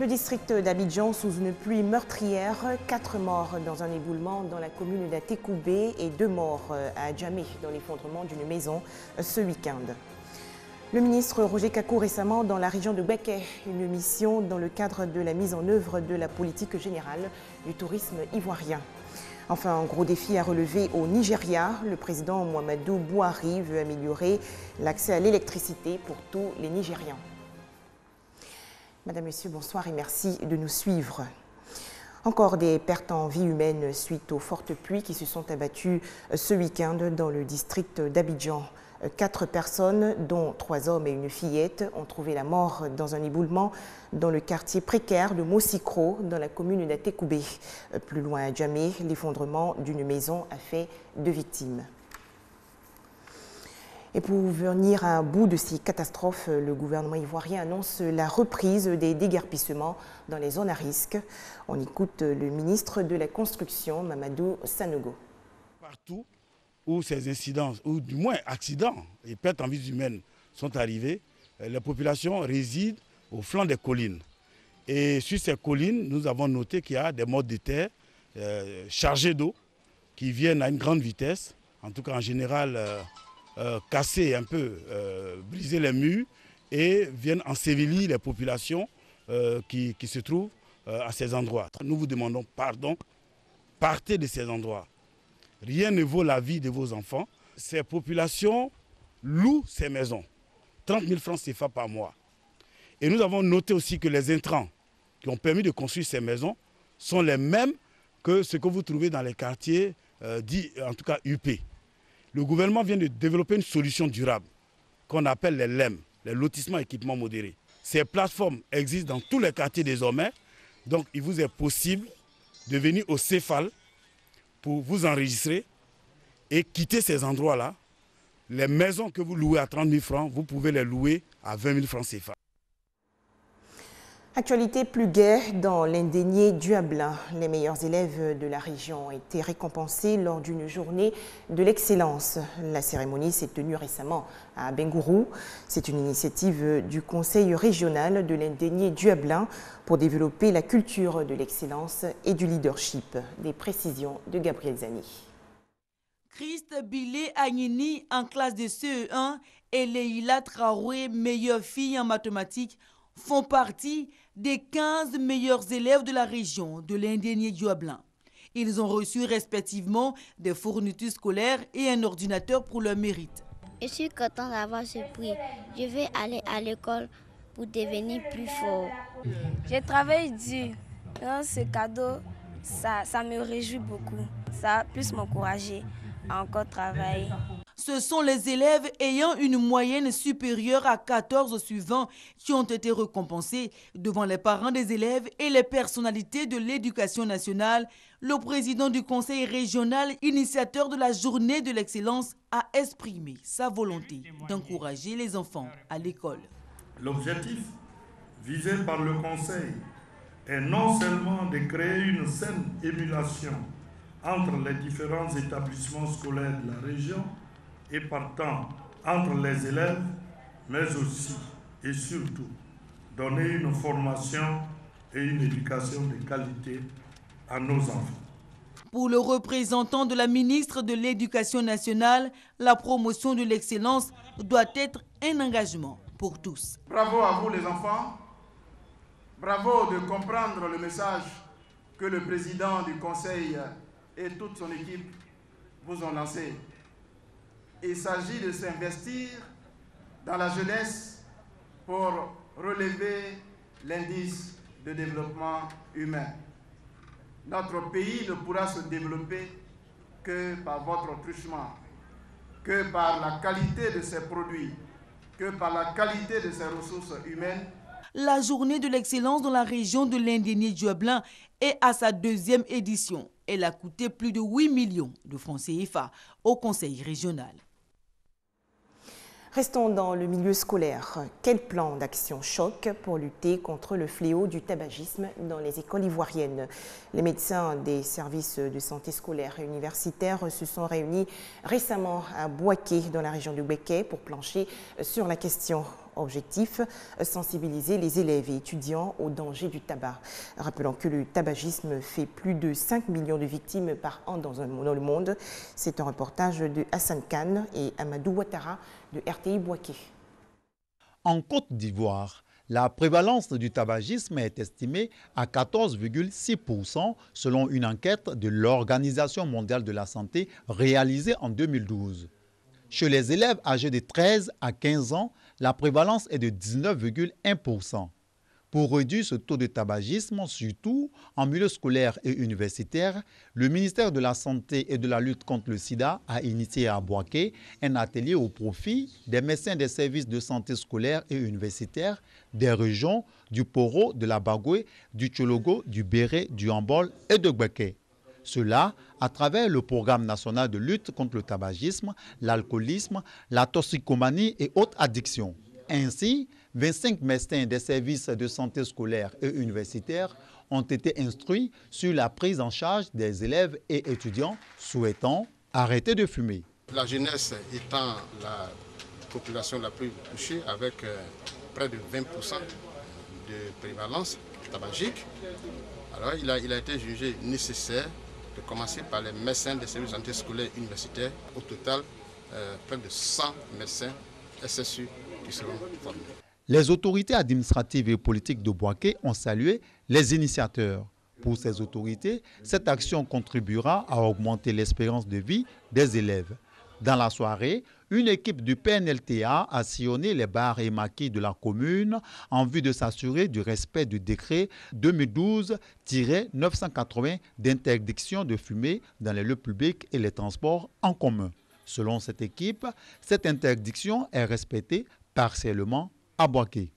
Le district d'Abidjan sous une pluie meurtrière, 4 morts dans un éboulement dans la commune d'Atekoubé et 2 morts à Adjamé dans l'effondrement d'une maison ce week-end. Le ministre Roger Kakou récemment dans la région de Béké, une mission dans le cadre de la mise en œuvre de la politique générale du tourisme ivoirien. Enfin, un gros défi à relever au Nigeria. Le président Muhammadu Buhari veut améliorer l'accès à l'électricité pour tous les Nigérians. Madame, Monsieur, bonsoir et merci de nous suivre. Encore des pertes en vie humaine suite aux fortes pluies qui se sont abattues ce week-end dans le district d'Abidjan. 4 personnes, dont 3 hommes et une fillette, ont trouvé la mort dans un éboulement dans le quartier précaire de Mossikro, dans la commune d'Atekoubé. Plus loin à Djamé, l'effondrement d'une maison a fait 2 victimes. Et pour venir à bout de ces catastrophes, le gouvernement ivoirien annonce la reprise des déguerpissements dans les zones à risque. On écoute le ministre de la Construction, Mamadou Sanogo. Partout où ces incidents, ou du moins accidents et pertes en vies humaines sont arrivés, les populations résident au flanc des collines. Et sur ces collines, nous avons noté qu'il y a des mottes de terre chargées d'eau qui viennent à une grande vitesse, en tout cas en général casser un peu, briser les murs et viennent ensevelir les populations qui se trouvent à ces endroits. Nous vous demandons pardon, partez de ces endroits. Rien ne vaut la vie de vos enfants. Ces populations louent ces maisons. 30 000 francs CFA par mois. Et nous avons noté aussi que les intrants qui ont permis de construire ces maisons sont les mêmes que ce que vous trouvez dans les quartiers dits, en tout cas UP. Le gouvernement vient de développer une solution durable qu'on appelle les LEM, les lotissements équipements modérés. Ces plateformes existent dans tous les quartiers désormais. Donc il vous est possible de venir au CEFAL pour vous enregistrer et quitter ces endroits-là. Les maisons que vous louez à 30 000 francs, vous pouvez les louer à 20 000 francs CFA. Actualité plus gaie dans l'indénié Duablin. Les meilleurs élèves de la région ont été récompensés lors d'une journée de l'excellence. La cérémonie s'est tenue récemment à Bengourou. C'est une initiative du Conseil régional de l'indénié Duablin pour développer la culture de l'excellence et du leadership. Des précisions de Gabriel Zani. Christ Bilé Agnini en classe de CE1 et Leïla Traoré, meilleure fille en mathématiques, font partie des 15 meilleurs élèves de la région de l'indénié Duablin. Ils ont reçu respectivement des fournitures scolaires et un ordinateur pour leur mérite. Je suis content d'avoir ce prix. Je vais aller à l'école pour devenir plus fort. J'ai travaillé dur. Dans ce cadeau, ça me réjouit beaucoup. Ça a plus m'encourager à encore travailler. Ce sont les élèves ayant une moyenne supérieure à 14 sur 20 qui ont été récompensés devant les parents des élèves et les personnalités de l'éducation nationale. Le président du conseil régional, initiateur de la journée de l'excellence, a exprimé sa volonté d'encourager les enfants à l'école. L'objectif visé par le conseil est non seulement de créer une saine émulation entre les différents établissements scolaires de la région, et partant entre les élèves, mais aussi et surtout donner une formation et une éducation de qualité à nos enfants. Pour le représentant de la ministre de l'Éducation nationale, la promotion de l'excellence doit être un engagement pour tous. Bravo à vous les enfants, bravo de comprendre le message que le président du conseil et toute son équipe vous ont lancé. Il s'agit de s'investir dans la jeunesse pour relever l'indice de développement humain. Notre pays ne pourra se développer que par votre truchement, que par la qualité de ses produits, que par la qualité de ses ressources humaines. La journée de l'excellence dans la région de l'indénié Duablin est à sa 2e édition. Elle a coûté plus de 8 millions de francs CFA au conseil régional. Restons dans le milieu scolaire. Quel plan d'action choc pour lutter contre le fléau du tabagisme dans les écoles ivoiriennes? Les médecins des services de santé scolaire et universitaire se sont réunis récemment à Bouaké, dans la région de Béké, pour plancher sur la question. Objectif, sensibiliser les élèves et étudiants aux dangers du tabac. Rappelons que le tabagisme fait plus de 5 millions de victimes par an dans le monde. C'est un reportage de Hassan Khan et Amadou Ouattara de RTI Bouaké. En Côte d'Ivoire, la prévalence du tabagisme est estimée à 14,6% selon une enquête de l'Organisation mondiale de la santé réalisée en 2012. Chez les élèves âgés de 13 à 15 ans, la prévalence est de 19,1%. Pour réduire ce taux de tabagisme, surtout en milieu scolaire et universitaire, le ministère de la Santé et de la lutte contre le sida a initié à Bouaké un atelier au profit des médecins des services de santé scolaire et universitaire des régions du Poro, de la Bagoué, du Tchologo, du Béré, du Hambol et de Bouaké. Cela à travers le programme national de lutte contre le tabagisme, l'alcoolisme, la toxicomanie et autres addictions. Ainsi, 25 médecins des services de santé scolaire et universitaire ont été instruits sur la prise en charge des élèves et étudiants souhaitant arrêter de fumer. La jeunesse étant la population la plus touchée avec près de 20% de prévalence tabagique, alors il a été jugé nécessaire de commencer par les médecins des services de santé scolaire et universitaire. Au total, près de 100 médecins SSU qui seront formés. Les autorités administratives et politiques de Bouaké ont salué les initiateurs. Pour ces autorités, cette action contribuera à augmenter l'espérance de vie des élèves. Dans la soirée, une équipe du PNLTA a sillonné les bars et maquis de la commune en vue de s'assurer du respect du décret 2012-980 d'interdiction de fumer dans les lieux publics et les transports en commun. Selon cette équipe, cette interdiction est respectée partiellement à Bouaké.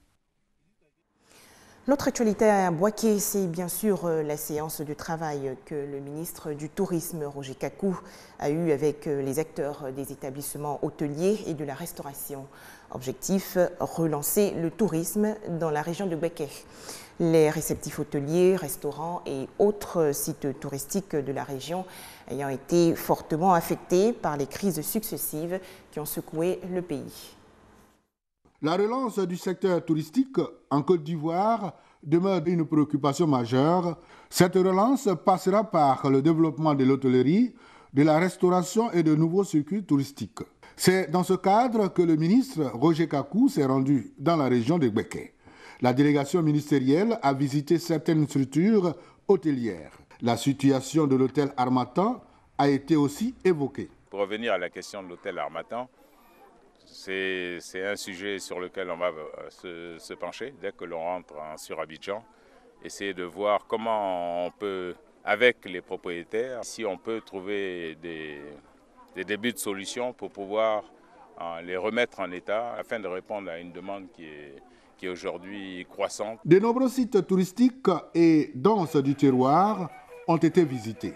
L'autre actualité à Bouaké, c'est bien sûr la séance de travail que le ministre du Tourisme, Roger Kakou, a eue avec les acteurs des établissements hôteliers et de la restauration. Objectif, relancer le tourisme dans la région de Bouaké. Les réceptifs hôteliers, restaurants et autres sites touristiques de la région ayant été fortement affectés par les crises successives qui ont secoué le pays. La relance du secteur touristique en Côte d'Ivoire demeure une préoccupation majeure. Cette relance passera par le développement de l'hôtellerie, de la restauration et de nouveaux circuits touristiques. C'est dans ce cadre que le ministre Roger Kakou s'est rendu dans la région de Bouaké. La délégation ministérielle a visité certaines structures hôtelières. La situation de l'hôtel Harmattan a été aussi évoquée. Pour revenir à la question de l'hôtel Harmattan, c'est un sujet sur lequel on va se pencher dès que l'on rentre sur Abidjan. Essayer de voir comment on peut, avec les propriétaires, si on peut trouver des débuts de solutions pour pouvoir les remettre en état afin de répondre à une demande qui est aujourd'hui croissante. De nombreux sites touristiques et danses du terroir ont été visités.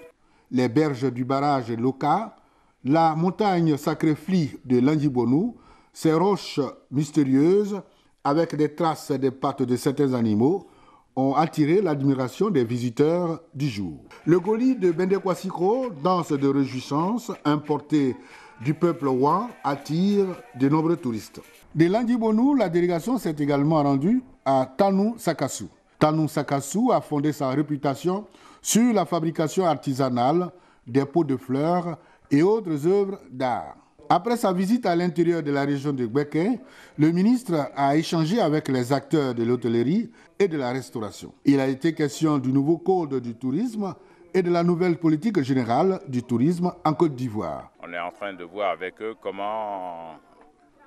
Les berges du barrage Loka, la montagne Sacré-Fli de Landjibonou, ces roches mystérieuses avec des traces des pattes de certains animaux ont attiré l'admiration des visiteurs du jour. Le Goli de Bendekwasikro, danse de réjouissance importée du peuple Wan, attire de nombreux touristes. De Landjibonou, la délégation s'est également rendue à Tanou Sakassou. Tanou Sakassou a fondé sa réputation sur la fabrication artisanale des pots de fleurs et autres œuvres d'art. Après sa visite à l'intérieur de la région de Bouaké, le ministre a échangé avec les acteurs de l'hôtellerie et de la restauration. Il a été question du nouveau code du tourisme et de la nouvelle politique générale du tourisme en Côte d'Ivoire. On est en train de voir avec eux comment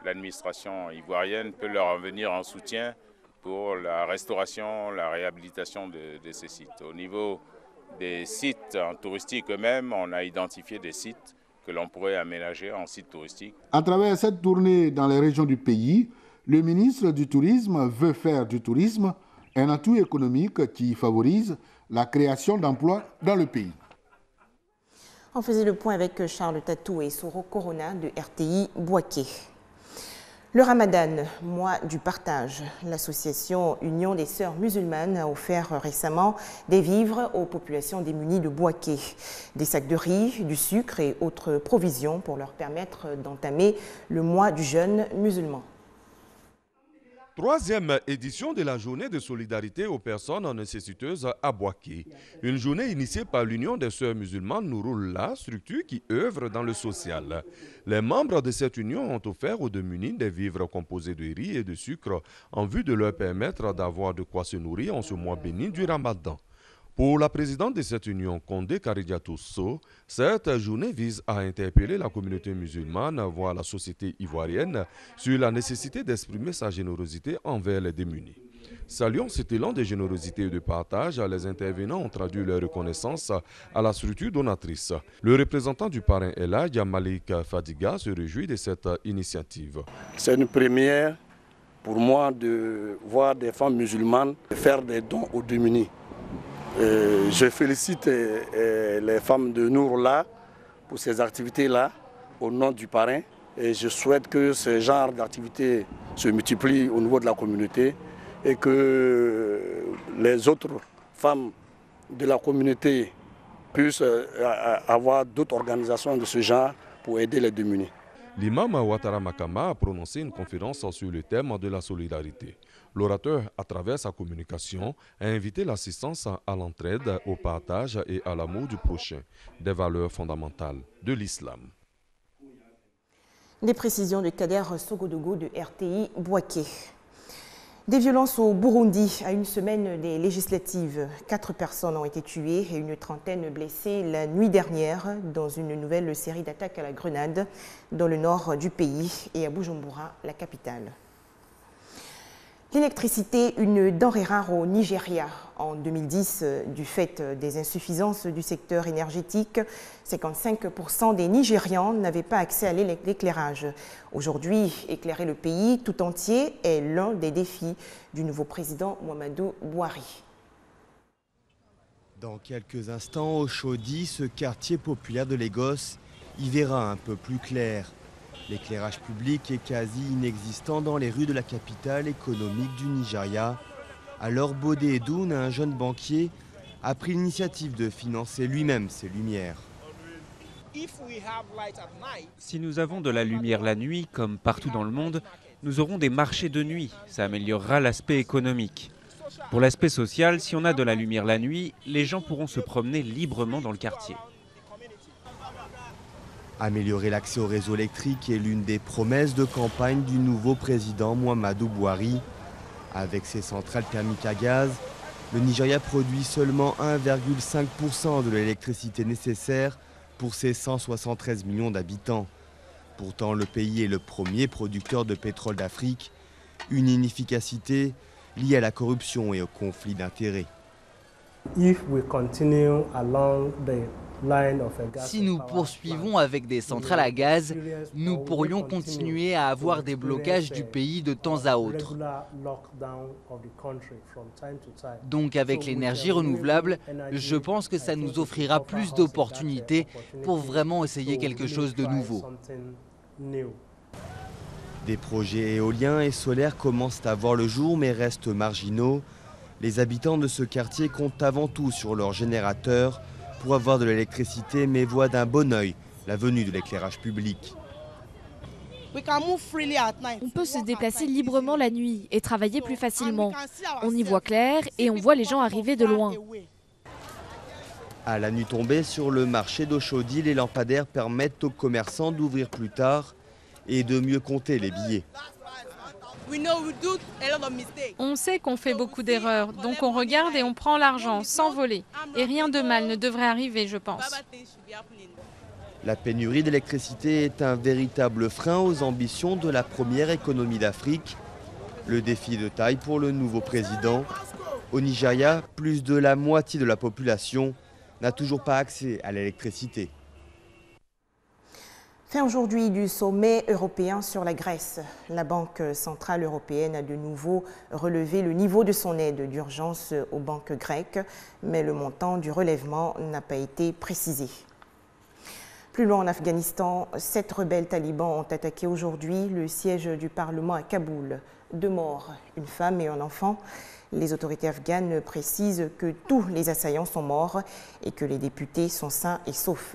l'administration ivoirienne peut leur venir en soutien pour la restauration, la réhabilitation de ces sites. Au niveau des sites touristiques eux-mêmes, on a identifié des sites que l'on pourrait aménager en site touristique. À travers cette tournée dans les régions du pays, le ministre du Tourisme veut faire du tourisme un atout économique qui favorise la création d'emplois dans le pays. On faisait le point avec Charles Tatou et Soro Corona de RTI Bouaké. Le Ramadan, mois du partage. L'association Union des Sœurs musulmanes a offert récemment des vivres aux populations démunies de Bouaké. Des sacs de riz, du sucre et autres provisions pour leur permettre d'entamer le mois du jeûne musulman. Troisième édition de la journée de solidarité aux personnes nécessiteuses à Boaké. Une journée initiée par l'Union des Sœurs musulmanes Nouroullah, structure qui œuvre dans le social. Les membres de cette union ont offert aux démunis des vivres composés de riz et de sucre en vue de leur permettre d'avoir de quoi se nourrir en ce mois béni du Ramadan. Pour la présidente de cette union, Condé Karidiatou Sow, cette journée vise à interpeller la communauté musulmane, voire la société ivoirienne, sur la nécessité d'exprimer sa générosité envers les démunis. Saluant cet élan de générosité et de partage, les intervenants ont traduit leur reconnaissance à la structure donatrice. Le représentant du parrain Eladj Malik Fadiga se réjouit de cette initiative. C'est une première pour moi de voir des femmes musulmanes faire des dons aux démunis. Je félicite les femmes de Nouroullah pour ces activités-là au nom du parrain et je souhaite que ce genre d'activités se multiplient au niveau de la communauté et que les autres femmes de la communauté puissent avoir d'autres organisations de ce genre pour aider les démunis. L'imam Ouattara Makama a prononcé une conférence sur le thème de la solidarité. L'orateur, à travers sa communication, a invité l'assistance à l'entraide, au partage et à l'amour du prochain, des valeurs fondamentales de l'islam. Des précisions de Kader Sogodogo de RTI Boaké. Des violences au Burundi à une semaine des législatives. 4 personnes ont été tuées et une trentaine blessées la nuit dernière dans une nouvelle série d'attaques à la grenade dans le nord du pays et à Bujumbura, la capitale. L'électricité, une denrée rare au Nigeria. En 2010, du fait des insuffisances du secteur énergétique, 55% des Nigérians n'avaient pas accès à l'éclairage. Aujourd'hui, éclairer le pays tout entier est l'un des défis du nouveau président Muhammadu Buhari. Dans quelques instants, au Chodi, ce quartier populaire de Lagos y verra un peu plus clair. L'éclairage public est quasi inexistant dans les rues de la capitale économique du Nigeria. Alors Bode Edun, un jeune banquier, a pris l'initiative de financer lui-même ces lumières. Si nous avons de la lumière la nuit, comme partout dans le monde, nous aurons des marchés de nuit. Ça améliorera l'aspect économique. Pour l'aspect social, si on a de la lumière la nuit, les gens pourront se promener librement dans le quartier. Améliorer l'accès au réseau électrique est l'une des promesses de campagne du nouveau président Muhammadu Buhari. Avec ses centrales thermiques à gaz, le Nigeria produit seulement 1,5% de l'électricité nécessaire pour ses 173 millions d'habitants. Pourtant, le pays est le premier producteur de pétrole d'Afrique, une inefficacité liée à la corruption et au conflit d'intérêts. Si nous poursuivons avec des centrales à gaz, nous pourrions continuer à avoir des blocages du pays de temps à autre. Donc avec l'énergie renouvelable, je pense que ça nous offrira plus d'opportunités pour vraiment essayer quelque chose de nouveau. Des projets éoliens et solaires commencent à voir le jour mais restent marginaux. Les habitants de ce quartier comptent avant tout sur leurs générateurs pour avoir de l'électricité, mais voient d'un bon œil la venue de l'éclairage public. On peut se déplacer librement la nuit et travailler plus facilement. On y voit clair et on voit les gens arriver de loin. À la nuit tombée, sur le marché d'Oshodi, les lampadaires permettent aux commerçants d'ouvrir plus tard et de mieux compter les billets. On sait qu'on fait beaucoup d'erreurs, donc on regarde et on prend l'argent sans voler. Et rien de mal ne devrait arriver, je pense. La pénurie d'électricité est un véritable frein aux ambitions de la première économie d'Afrique. Le défi de taille pour le nouveau président. Au Nigeria, plus de la moitié de la population n'a toujours pas accès à l'électricité. Fin aujourd'hui du sommet européen sur la Grèce. La Banque centrale européenne a de nouveau relevé le niveau de son aide d'urgence aux banques grecques, mais le montant du relèvement n'a pas été précisé. Plus loin en Afghanistan, 7 rebelles talibans ont attaqué aujourd'hui le siège du Parlement à Kaboul. 2 morts, une femme et un enfant. Les autorités afghanes précisent que tous les assaillants sont morts et que les députés sont sains et saufs.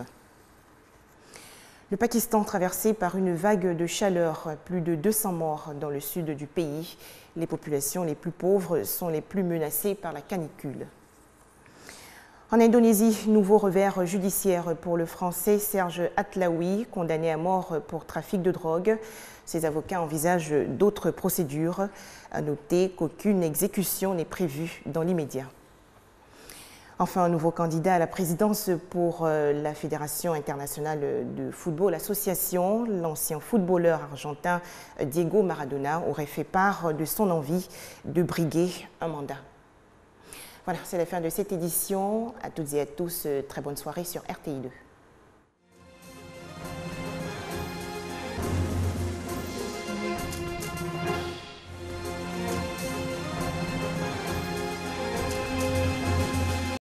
Le Pakistan traversé par une vague de chaleur, plus de 200 morts dans le sud du pays. Les populations les plus pauvres sont les plus menacées par la canicule. En Indonésie, nouveau revers judiciaire pour le Français Serge Atlaoui, condamné à mort pour trafic de drogue. Ses avocats envisagent d'autres procédures. À noter qu'aucune exécution n'est prévue dans l'immédiat. Enfin, un nouveau candidat à la présidence pour la Fédération internationale de football association. L'ancien footballeur argentin Diego Maradona aurait fait part de son envie de briguer un mandat. Voilà, c'est la fin de cette édition. À toutes et à tous, très bonne soirée sur RTI2.